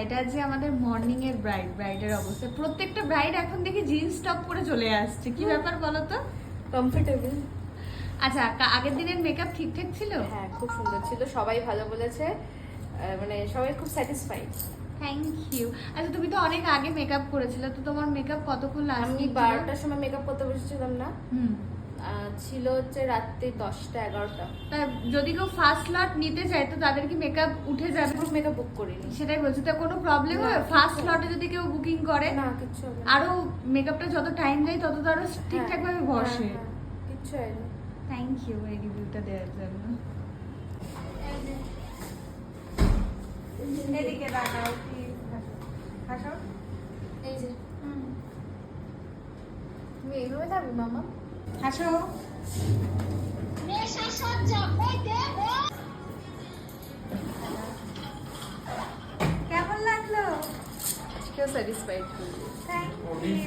এটা যে আমাদের মর্নিং এর ব্রাইডের অবস্থা। প্রত্যেকটা ব্রাইড এখন দেখি জিন্স টপ পরে চলে আসছে, কি ব্যাপার বলো তো? কমফোর্টেবল। আচ্ছা, আগের দিনের মেকআপ ঠিকঠাক ছিল? হ্যাঁ, খুব সুন্দর ছিল, সবাই ভালো বলেছে, মানে সবাই খুব স্যাটিসফাইড। Thank you. আচ্ছা, তুমি তো অনেক আগে মেকআপ করেছিলে, তো তোমার মেকআপ কতক্ষণ আমি লাস্টিং? 12টার সময় মেকআপ করতে বসেছিলাম না, হুম, ছিল হচ্ছে রাত্রি 10টা 11টা। তা যদি কেউ ফার্স্ট স্লট নিতে চায় তো তাদের কি মেকআপ উঠে যাবে? মেকআপ বুক করিনি। সেটাই বলছি, তো কোনো প্রবলেম না, হয় কিচ্ছু ফার্স্ট হবে স্লটে যদি কেউ বুকিং করে? না, কিচ্ছু হবে না। আরো মেকআপটা যত টাইম যায় তত তো আরো ঠিকঠাক ভাবে বসে। কিচ্ছু হয়নি। থ্যাংক ইউ এই রিভিউটা দেওয়ার জন্য। এদিকে তাকাও প্লিজ, হাসো। এই যে তুমি এইভাবে থাকবে মামা। হাসো। কেমন লাগলো? কেউ স্যাটিসফাইড। Thank you.